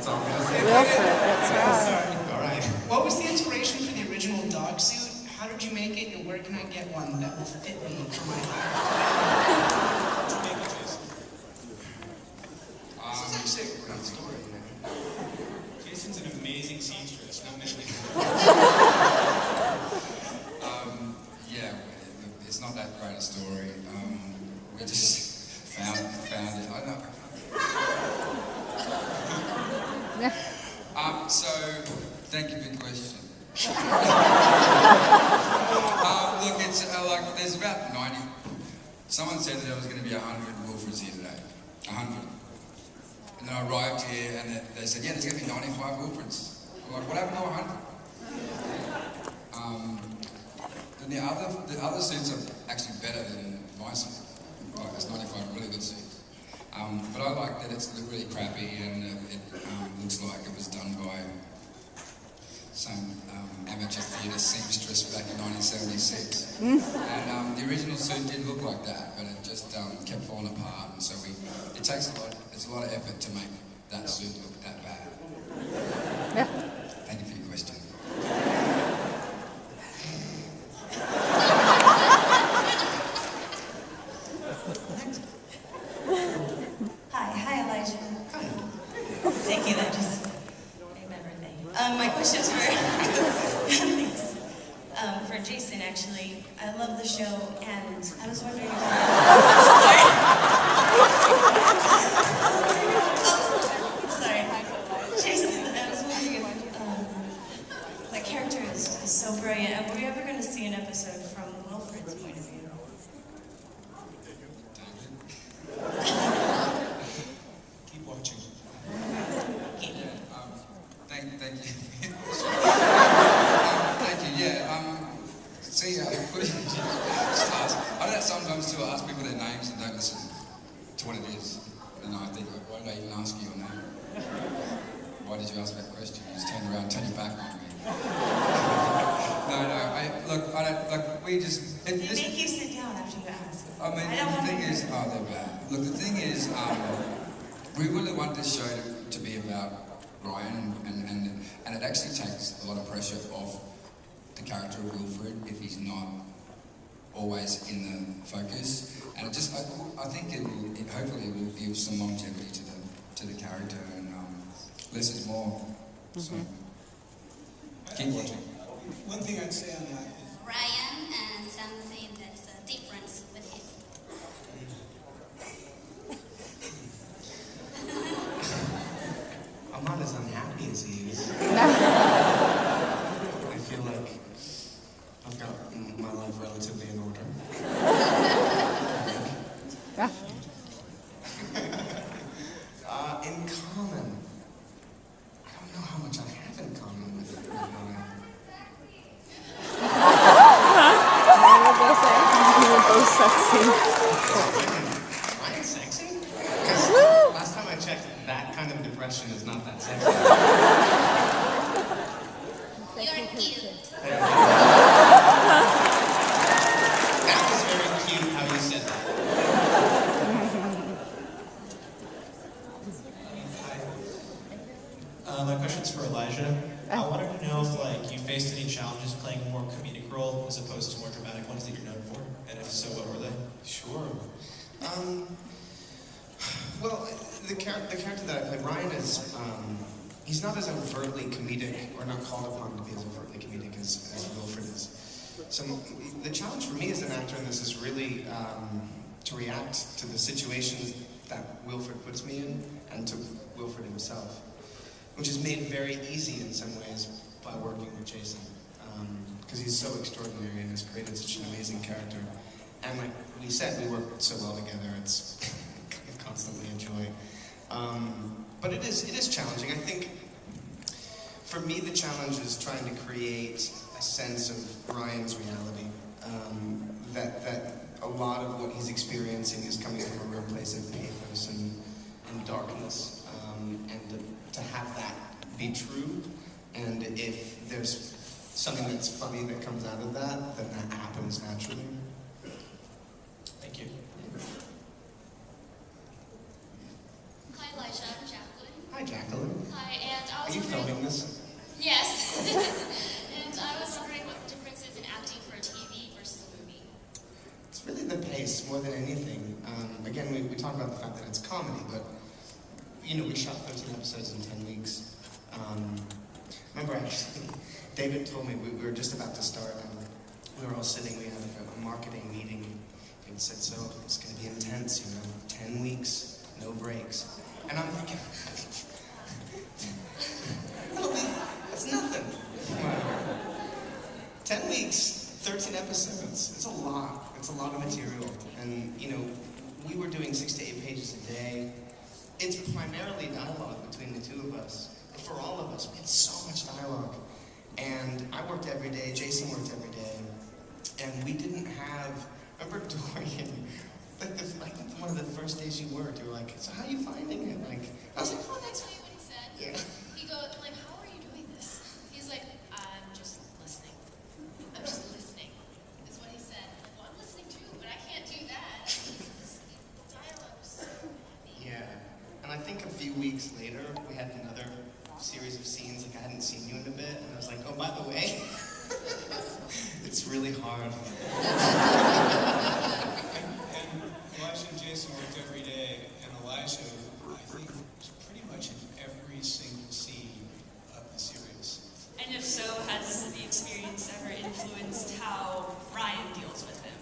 That's all I'm gonna say. Wilfred, that's right. Sorry. All right. What was the inspiration for the original dog suit? How did you make it, and where can I get one that will fit me for my hire? This is actually a great story. Jason's an amazing seamstress, not many. Yeah, it's not that great a story. We just found it. I know. So, thank you for the question. Look, it's like there's about 90. Someone said that there was going to be 100 Wilfreds here today. 100. And then I arrived here and they said, yeah, there's going to be 95 Wilfreds. I'm like, what happened to 100? Then the other suits are actually better than my suit. Like, it's 95 really good suits. But I like that it's really crappy and it looks like it was done by some amateur theatre seamstress back in 1976. And the original suit did look like that, but it just kept falling apart. And so it's a lot of effort to make that suit look that bad. Yeah. Thank you for your question. Hi Elijah. Hi. Thank you, that just made my birthday. My question's for thanks. For Jason, actually. I love the show, and I was wondering if sorry. Jason, I was wondering if the character is so brilliant. Were we ever going to see an episode from Wilfred's point of view? Keep watching. Thank you. Thank you. Yeah. See, I don't sometimes still ask people their names and don't listen to what it is. And I think, why did I even ask you your name? Why did you ask that question? You just turned around and turned your back on me. We just... They make you sit down after you ask. I mean, the thing is... Oh, they're bad. Look, the thing is, we really want this show to be about Ryan, and it actually takes a lot of pressure off the character of Wilfred if he's not always in the focus. And it just, I think hopefully it will give some longevity to the character, and less is more. So, keep watching. One thing I'd say on that is Ryan and something that's a difference with him. I'm not as unhappy as he is. I feel like I've got my life relatively in order. In common, I don't know how much I have in common with Ryan. Both sexy. Ryan's sexy? Because last time I checked, that kind of depression is not that sexy. You're cute. That was very cute how you said that. my question's for Elijah. I wanted to know if you faced any challenges playing a more comedic role as opposed to more dramatic ones that you're known for, and if so, what were they? Sure. Well, the character that I play, Ryan, is he's not as overtly comedic, or not called upon to be as overtly comedic as Wilfred is. So the challenge for me as an actor in this is really to react to the situations that Wilfred puts me in, and to Wilfred himself, which is made very easy in some ways by working with Jason, because he's so extraordinary and has created such an amazing character. And like we said, we work so well together. It's constantly a joy. But it is challenging. I think for me the challenge is trying to create a sense of Ryan's reality. That a lot of what he's experiencing is coming from a real place of pathos and darkness. And to have that be true, and if there's something that's funny that comes out of that, then that happens naturally. Thank you. Hi, Elijah. I'm Jacqueline. Hi, Jacqueline. Hi. Hi, and I Are was you wondering... filming this? Yes. And I was wondering what the difference is in acting for a TV versus a movie. It's really the pace more than anything. Again, we talk about the fact that it's comedy, but you know, we shot 13 episodes in 10 weeks. Remember, actually, David told me we were just about to start, and we were all sitting. We had a marketing meeting. David said, "So it's going to be intense, you know, 10 weeks, no breaks." And I'm thinking, that's nothing. 10 weeks, 13 episodes. It's a lot. It's a lot of material. And, you know, we were doing 6 to 8 pages a day. It's primarily dialogue between the two of us. But for all of us, we had so much dialogue. And I worked every day, Jason worked every day. And we didn't have, remember Dorian, like one of the first days you worked, you were like, "So how are you finding it?" Like, I was like, "Oh, That's what he said. yeah." He goes, like, how are you doing this? He's like, I'm just listening. I'm just listening, is what he said. Like, well, I'm listening too, but I can't do that. The dialogue was so heavy. Yeah, and I think a few weeks later, we had another series of scenes, like I hadn't seen you in a bit, and I was like, "Oh, by the way, it's really hard." And Elijah and Jason worked every day, and Elijah, I think, was pretty much in every single scene of the series. And if so, has the experience ever influenced how Ryan deals with him?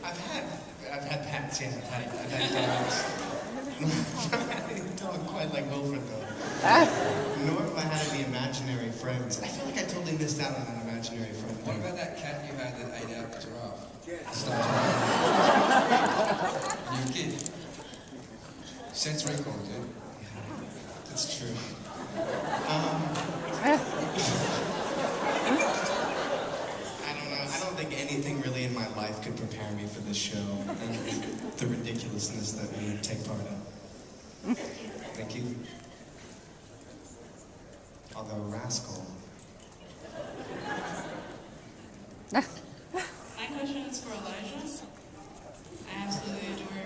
I've had pats, yeah, I've had dogs. I didn't talk quite like Wilfred though. Nor have I had any imaginary friends. I feel like I totally missed out on an imaginary friend. What about that cat you had that ate out the giraffe? Stop. You were a kid. Sense recall, dude. That's true. I don't know. I don't think anything really in my life could prepare me for this show and the ridiculousness that we take part in. Thank you. Although Rascal. My question is for Elijah. I absolutely adore